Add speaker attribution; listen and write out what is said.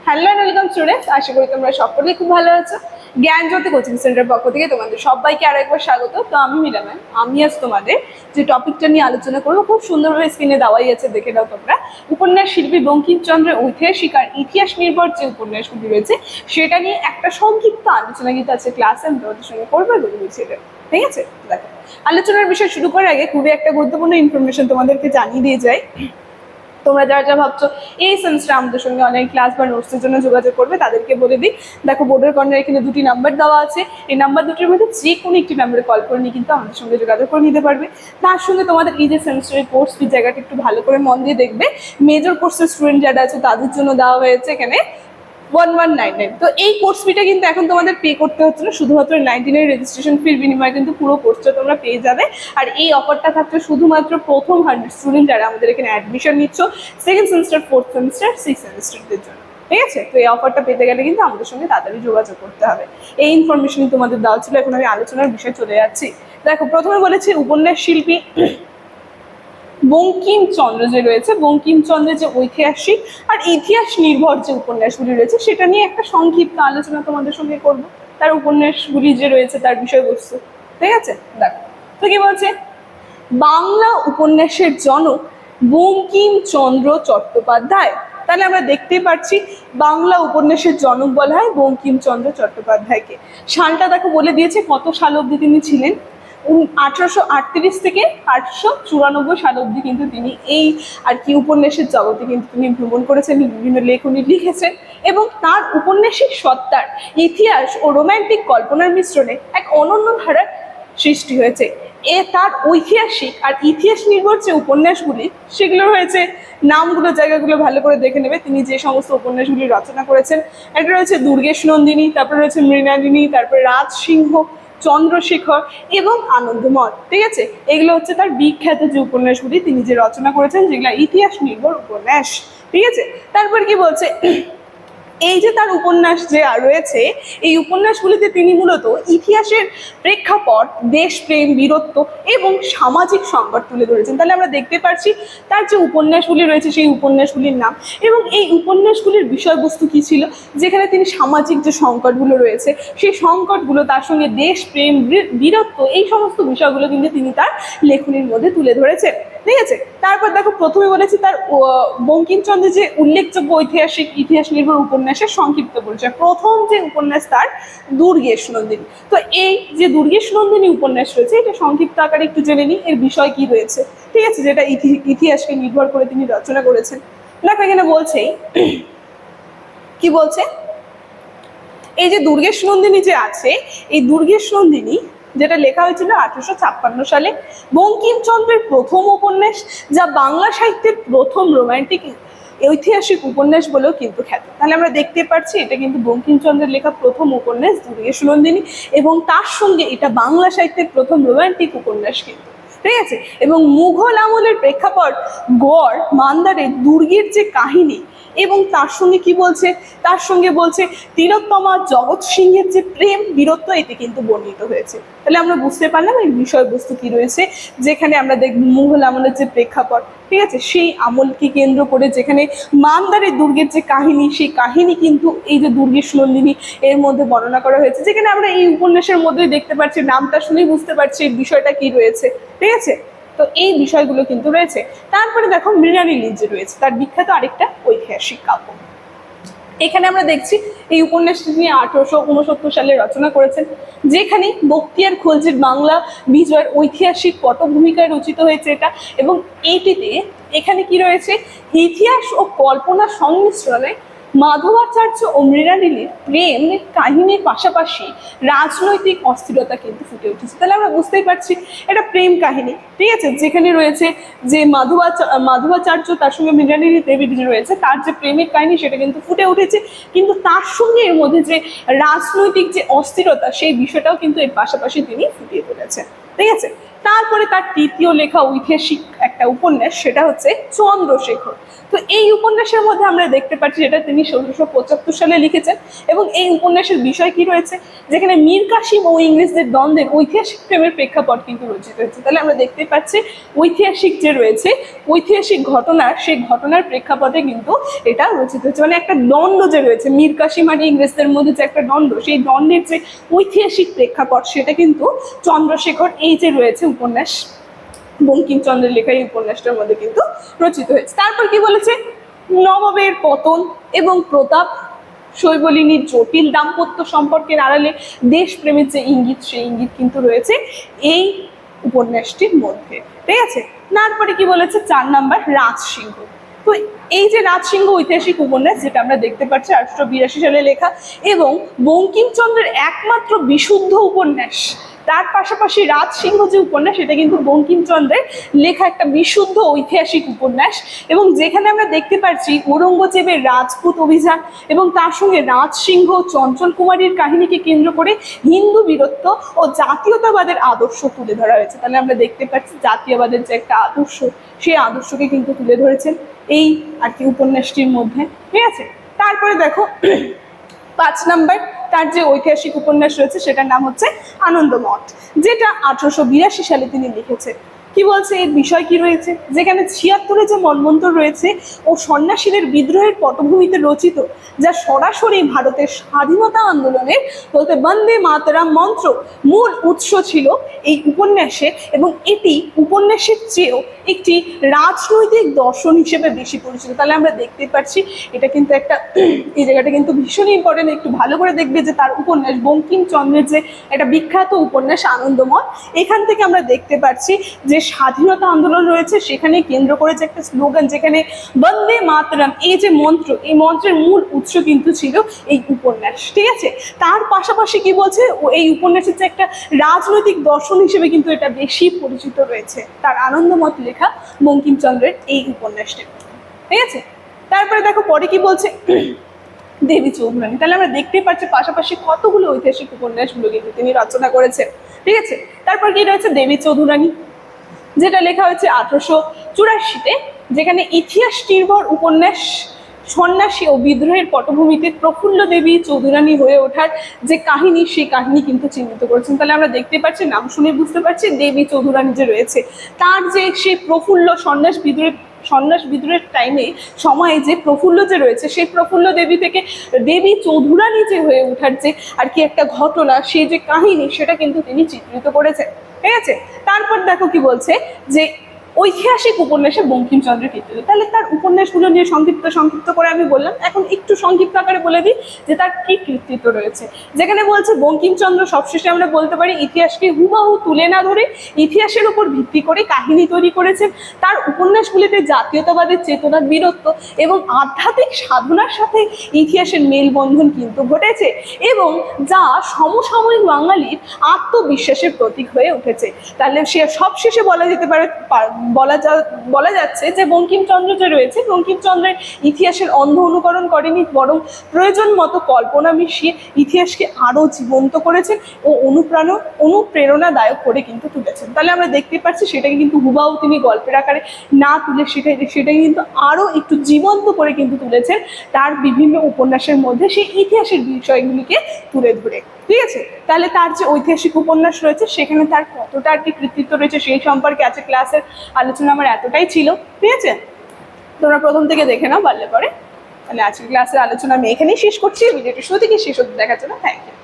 Speaker 1: Hello and welcome students, আশা করি তোমরা সকলে খুব ভালো আছো। জ্ঞানজ্যোতি কোচিং সেন্টার পক্ষ থেকে তোমাদের সবাইকে আরো একবার স্বাগত। তো আমি মীরা ম্যাম, আমি আজ তোমাদের যে টপিকটা নিয়ে আলোচনা করবো খুব সুন্দরভাবে স্ক্রিনে দেওয়াই আছে, দেখে দাও তোমরা। উপন্যাস শিল্পী বঙ্কিমচন্দ্রের ঐতিহাসিক আর ইতিহাস নির্ভর যে উপন্যাসগুলি রয়েছে সেটা নিয়ে একটা সংক্ষিপ্ত আলোচনা কিন্তু আছে ক্লাসে আমি তোমাদের সঙ্গে করবো, বুঝিয়ে। ঠিক আছে, দেখো আলোচনার বিষয় শুরু করার আগে খুবই একটা গুরুত্বপূর্ণ ইনফরমেশন তোমাদেরকে জানিয়ে দিয়ে যাই। তোমরা যারা যা ভাবছো এই সেমিস্টার আমাদের সঙ্গে অনলাইন ক্লাস বা নোটসের জন্য যোগাযোগ করবে তাদেরকে বলে দিই, দেখো বোর্ডের কর্নারে এখানে দুটি নাম্বার দেওয়া আছে। এই নাম্বার দুটির মধ্যে যে কোনো একটি নাম্বারে কল করে নিয়ে কিন্তু আমাদের সঙ্গে যোগাযোগ করে নিতে পারবে। তার সঙ্গে তোমাদের এই যে সেমিস্টারের কোর্স ফি জায়গাটা একটু ভালো করে মন দিয়ে দেখবে। মেজর কোর্সের স্টুডেন্ট যারা আছে তাদের জন্য দেওয়া হয়েছে এখানে 1199। তো এই কোর্স ফিটা কিন্তু এখন তোমাদের পে করতে হচ্ছে না, শুধুমাত্র 19 রেজিস্ট্রেশন ফির বিনিময়ে কিন্তু পুরো কোর্সটা তোমরা পেয়ে যাবে। আর এই অফারটা থাকছে শুধুমাত্র প্রথম 100 স্টুডেন্ট যারা আমাদের এখানে অ্যাডমিশন নিচ্ছ second semester, fourth semester, six সেমিস্টারদের জন্য। ঠিক আছে, তো এই অফারটা পেতে গেলে কিন্তু আমাদের সঙ্গে তাড়াতাড়ি যোগাযোগ করতে হবে। এই ইনফরমেশনই তোমাদের দেওয়া ছিল। এখন আমি আলোচনার বিষয় চলে যাচ্ছি। দেখো, প্রথমে বলেছি উপন্যাস শিল্পী বঙ্কিমচন্দ্র যে রয়েছে, বঙ্কিমচন্দ্রের যে ঐতিহাসিক আর ইতিহাস নির্ভর যে উপন্যাসগুলি রয়েছে সেটা নিয়ে একটা সংক্ষিপ্ত আলোচনা তোমাদের সঙ্গে করবো। তার উপন্যাসগুলি যে রয়েছে তার বিষয়বস্তু। ঠিক আছে, দেখো তো কি বলছে, বাংলা উপন্যাসের জনক বঙ্কিমচন্দ্র চট্টোপাধ্যায়। তাহলে আমরা দেখতেই পাচ্ছি বাংলা উপন্যাসের জনক বলা হয় বঙ্কিমচন্দ্র চট্টোপাধ্যায়কে। সালটা দেখো বলে দিয়েছে, কত সাল অবধি তিনি ছিলেন। 1838 থেকে 1894 সাল অবধি কিন্তু তিনি এই আর কি উপন্যাসের জগতে কিন্তু তিনি ভ্রমণ করেছেন, বিভিন্ন লেখনী লিখেছেন এবং তার উপন্যাসিক সত্তার ইতিহাস ও রোম্যান্টিক কল্পনার মিশ্রণে এক অনন্য ধারার সৃষ্টি হয়েছে। তার ঐতিহাসিক আর ইতিহাস নির্ভর যে উপন্যাসগুলি সেগুলো রয়েছে, নামগুলো জায়গাগুলো ভালো করে দেখে নেবে। তিনি যে সমস্ত উপন্যাসগুলি রচনা করেছেন, একটা রয়েছে দুর্গেশ নন্দিনী, তারপরে রয়েছে মৃণালিনী, তারপরে রাজসিংহ, চন্দ্রশেখর এবং আনন্দমঠ। ঠিক আছে, এগুলো হচ্ছে তার বিখ্যাত যে উপন্যাসগুলি তিনি যে রচনা করেছেন, যেগুলো ইতিহাস নির্ভর উপন্যাস। ঠিক আছে, তারপর কি বলছে, এই যে তার উপন্যাস যে রয়েছে এই উপন্যাসগুলিতে তিনি মূলত ইতিহাসের প্রেক্ষাপট, দেশপ্রেম, বীরত্ব এবং সামাজিক সংকট তুলে ধরেছেন। তাহলে আমরা দেখতে পাচ্ছি তার যে উপন্যাসগুলি রয়েছে সেই উপন্যাসগুলির নাম এবং এই উপন্যাসগুলির বিষয়বস্তু কী ছিল, যেখানে তিনি সামাজিক যে সংকটগুলো রয়েছে সেই সংকটগুলো, তার সঙ্গে দেশপ্রেম, বীরত্ব, এই সমস্ত বিষয়গুলো কিন্তু তিনি তার লেখনীর মধ্যে তুলে ধরেছেন। ঠিক আছে, তারপর দেখো প্রথমে বলেছি তার বঙ্কিমচন্দ্রের যে উল্লেখযোগ্য ঐতিহাসিক ইতিহাস নির্ভর উপন্যাসের সংক্ষিপ্ত পরিচয়। প্রথম যে উপন্যাস তার দুর্গেশ নন্দিনী। তো এই যে দুর্গেশ নন্দিনী উপন্যাস রয়েছে এটা সংক্ষিপ্ত আকারে একটু জেনে নিই এর বিষয় কি রয়েছে। ঠিক আছে, যেটা ইতিহাসকে নির্ভর করে তিনি রচনা করেছেন। দেখো এখানে বলছে, কি বলছে, এই যে দুর্গেশ নন্দিনী যে আছে এই দুর্গেশ নন্দিনী যেটা লেখা হয়েছিল 1856 সালে, বঙ্কিমচন্দ্রের প্রথম উপন্যাস, যা বাংলা সাহিত্যের প্রথম রোম্যান্টিক ঐতিহাসিক উপন্যাস বলেও কিন্তু খ্যাত। তাহলে আমরা দেখতে পাচ্ছি এটা কিন্তু বঙ্কিমচন্দ্রের লেখা প্রথম উপন্যাস দুর্গেশ নন্দিনী এবং তার সঙ্গে এটা বাংলা সাহিত্যের প্রথম রোম্যান্টিক উপন্যাস কিন্তু। ঠিক আছে, এবং মুঘল আমলের প্রেক্ষাপট গড় মান্দারের দুর্গের যে কাহিনী এবং তার সঙ্গে কি বলছে, তার সঙ্গে বলছে তিলোত্তমা জগৎ সিংহের যে প্রেম, বীরত্ব, এতে কিন্তু বর্ণিত হয়েছে। তাহলে আমরা বুঝতে পারলাম এই বিষয়বস্তু কি রয়েছে, যেখানে আমরা দেখব মুঘল আমলের যে প্রেক্ষাপট, ঠিক আছে, সেই আমলকে কেন্দ্র করে যেখানে মান্দারের দুর্গের যে কাহিনী সেই কাহিনী কিন্তু এই যে দুর্গেশ নন্দিনী এর মধ্যে বর্ণনা করা হয়েছে, যেখানে আমরা এই উপন্যাসের মধ্যেই দেখতে পাচ্ছি, নামটা শুনেই বুঝতে পারছি এই বিষয়টা কি রয়েছে। ঠিক আছে, তো এই বিষয়গুলো কিন্তু রয়েছে। তারপরে দেখো মৃণালিনী যে রয়েছে তার বিখ্যাত আরেকটা ঐতিহাসিক কাব্য। এখানে আমরা দেখছি এই উপন্যাসটি তিনি 1869 সালে রচনা করেছেন, যেখানে বখতিয়ার খলজির বাংলা বিজয়ের ঐতিহাসিক পটভূমিকায় রচিত হয়েছে এটা। এবং এইটিতে এখানে কি রয়েছে, ইতিহাস ও কল্পনা সংমিশ্রণে মাধবাচার্য ও মৃণালিনীর প্রেম কাহিনীর পাশাপাশি রাজনৈতিক অস্থিরতা কিন্তু ফুটে উঠেছে। তাহলে আমরা বুঝতেই পারছি এটা প্রেম কাহিনী। ঠিক আছে, যেখানে রয়েছে যে মাধবাচার্য তার সঙ্গে মৃণালিনী দেবী যে রয়েছে তার যে প্রেমের কাহিনী সেটা কিন্তু ফুটে উঠেছে, কিন্তু তার সঙ্গে এর মধ্যে যে রাজনৈতিক যে অস্থিরতা সেই বিষয়টাও কিন্তু এর পাশাপাশি তিনি ফুটিয়ে তুলেছেন। ঠিক আছে, তারপরে তার তৃতীয় লেখা ঐতিহাসিক একটা উপন্যাস, সেটা হচ্ছে চন্দ্রশেখর। তো এই উপন্যাসের মধ্যে আমরা দেখতে পাচ্ছি যেটা তিনি 1675 সালে লিখেছেন, এবং এই উপন্যাসের বিষয় কি রয়েছে, যেখানে মীর কাসিম ও ইংরেজদের দ্বন্দ্বের ঐতিহাসিক প্রেমের প্রেক্ষাপট কিন্তু রচিত হয়েছে। তাহলে আমরা দেখতে পাচ্ছি ঐতিহাসিক যে রয়েছে, ঐতিহাসিক ঘটনা, সেই ঘটনার প্রেক্ষাপটে কিন্তু এটা রচিত হয়েছে। মানে একটা দ্বন্দ্ব যে রয়েছে মীর কাসিম আর ইংরেজদের মধ্যে যে একটা দ্বন্দ্ব, সেই দ্বন্দ্বের যে ঐতিহাসিক প্রেক্ষাপট সেটা কিন্তু চন্দ্রশেখর এই যে রয়েছে উপন্যাস, বঙ্কিমচন্দ্রের লেখা এই উপন্যাসটার মধ্যে কিন্তু রচিত হয়েছে। তারপর কি বলেছে, নবাবের পতন এবং প্রতাপ, শৈবলিনীর জটিল দাম্পত্য সম্পর্কের আড়ালে দেশপ্রেমের যে ইঙ্গিত, সেই ইঙ্গিত কিন্তু রয়েছে এই উপন্যাসটির মধ্যে, ঠিক আছে। তারপরে কি বলেছে, 4 নাম্বার রাজসিংহ। তো এই যে রাজসিংহ ঐতিহাসিক উপন্যাস, যেটা আমরা দেখতে পাচ্ছি 1882 সালে লেখা এবং বঙ্কিমচন্দ্রের একমাত্র বিশুদ্ধ উপন্যাস। তার পাশাপাশি রাজসিংহ যে উপন্যাস, সেটা কিন্তু বঙ্কিমচন্দ্রের লেখা একটা বিশুদ্ধ ঐতিহাসিক উপন্যাস, এবং যেখানে আমরা দেখতে পাচ্ছি ঔরঙ্গজেবের রাজপুত অভিযান এবং তার সঙ্গে রাজসিংহ, চঞ্চল কুমারীর কাহিনীকে কেন্দ্র করে হিন্দু বীরত্ব ও জাতীয়তাবাদের আদর্শ তুলে ধরা হয়েছে। তাহলে আমরা দেখতে পাচ্ছি জাতীয়বাদের যে একটা আদর্শ, সেই আদর্শকে কিন্তু তুলে ধরেছেন এই আর কি উপন্যাসটির মধ্যে, ঠিক আছে। তারপরে দেখো 5 নাম্বার তার যে ঐতিহাসিক উপন্যাস রয়েছে, সেটার নাম হচ্ছে আনন্দমঠ, যেটা 1882 সালে তিনি লিখেছেন। কি বলছে, এর বিষয় কি রয়েছে, যেখানে 76-এ যে মন্বন্তর রয়েছে ও সন্ন্যাসীদের বিদ্রোহের পটভূমিতে রচিত, যা সরাসরি ভারতের স্বাধীনতা আন্দোলনের বলতে বন্দে মাতরম মন্ত্র মূল উৎস ছিল এই উপন্যাসে, এবং এটি উপন্যাসের চেয়েও একটি রাজনৈতিক দর্শন হিসেবে বেশি পরিচিত। তাহলে আমরা দেখতে পাচ্ছি এটা কিন্তু একটা এই জায়গাটা কিন্তু ভীষণ ইম্পর্টেন্ট, একটু ভালো করে দেখবে যে তার উপন্যাস বঙ্কিমচন্দ্রের যে একটা বিখ্যাত উপন্যাস আনন্দমঠ, এখান থেকে আমরা দেখতে পাচ্ছি যে স্বাধীনতা আন্দোলন রয়েছে, সেখানে কেন্দ্র করে যে একটা স্লোগান, যেখানে বন্দে মাতরম এই যে মন্ত্র, এই মন্ত্রের মূল উৎস কিন্তু ছিল এই উপন্যাস, ঠিক আছে। তার পাশাপাশি কি বলছে, এই উপন্যাসের যে একটা রাজনৈতিক দর্শন হিসেবে কিন্তু এটা বেশি পরিচিত রয়েছে তার আনন্দমঠ লেখা বঙ্কিমচন্দ্রের এই উপন্যাসটি, ঠিক আছে। তারপরে দেখো পরে কি বলছে, দেবী চৌধুরানী। তাহলে আমরা দেখতে পাচ্ছি পাশাপাশি কতগুলো ঐতিহাসিক উপন্যাসগুলো কিন্তু তিনি রচনা করেছেন, ঠিক আছে। তারপর কি রয়েছে, দেবী চৌধুরানী, যেটা লেখা হয়েছে 1884-তে, যেখানে ইতিহাস নির্ভর উপন্যাস, সন্ন্যাসী ও বিদ্রোহের পটভূমিতে প্রফুল্ল দেবী চৌধুরানী হয়ে ওঠার যে কাহিনী, সেই কাহিনী কিন্তু চিহ্নিত করেছেন। তাহলে আমরা দেখতে পাচ্ছি, নাম শুনে বুঝতে পারছি দেবী চৌধুরানী যে রয়েছে, তার যে সেই প্রফুল্ল সন্ন্যাস বিদ্রোহের টাইমে সময়ে যে প্রফুল্ল যে রয়েছে, সেই প্রফুল্ল দেবী থেকে দেবী চৌধুরানী যে হয়ে ওঠার যে আর কি একটা ঘটনা, সেই যে কাহিনী, সেটা কিন্তু তিনি চিত্রিত করেছেন, ঠিক আছে। তারপর দেখো কি বলছে, যে ঐতিহাসিক উপন্যাসে বঙ্কিমচন্দ্রের কৃতিত্ব। তাহলে তার উপন্যাসগুলো নিয়ে সংক্ষিপ্ত করে আমি বললাম, এখন একটু সংক্ষিপ্ত আকারে বলে দিই যে তার কি কৃতিত্ব রয়েছে। যেখানে বলছে বঙ্কিমচন্দ্র সবশেষে আমরা বলতে পারি ইতিহাসকে হুবাহু তুলে না ধরে ইতিহাসের উপর ভিত্তি করে কাহিনী তৈরি করেছেন। তার উপন্যাসগুলিতে জাতীয়তাবাদের চেতনা, বীরত্ব এবং আধ্যাত্মিক সাধনার সাথে ইতিহাসের মেলবন্ধন কিন্তু ঘটেছে, এবং যা সমসাময়িক বাঙালির আত্মবিশ্বাসের প্রতীক হয়ে উঠেছে। তাহলে সে সবশেষে বলা যেতে পারে, বলা যাচ্ছে যে বঙ্কিমচন্দ্র যে রয়েছে, বঙ্কিমচন্দ্রের ইতিহাসের অন্ধ অনুকরণ করেনি, বরং প্রয়োজন মতো কল্পনা মিশিয়ে ইতিহাসকে আরো জীবন্ত করেছেন ও অনুপ্রেরণাদায়ক করে কিন্তু তুলেছেন। তাহলে আমরা দেখতে পাচ্ছি সেটাকে কিন্তু হুবাহু তিনি গল্পের আকারে না তুলে সেটাকে কিন্তু আরো একটু জীবন্ত করে কিন্তু তুলেছেন তার বিভিন্ন উপন্যাসের মধ্যে, সেই ইতিহাসের বিষয়গুলিকে তুলে ধরে, ঠিক আছে। তাহলে তার যে ঐতিহাসিক উপন্যাস রয়েছে, সেখানে তার কতটা আর কি কৃতিত্ব রয়েছে, সেই সম্পর্কে আছে ক্লাসের আলোচনা আমার এতটাই ছিল, ঠিক আছে। তোমরা প্রথম থেকে দেখে নাও পারলে পরে। তাহলে আজকের ক্লাসের আলোচনা আমি এখানেই শেষ করছি। ভিডিওটি শুরু থেকে শেষ অবধি দেখার জন্য থ্যাংক ইউ।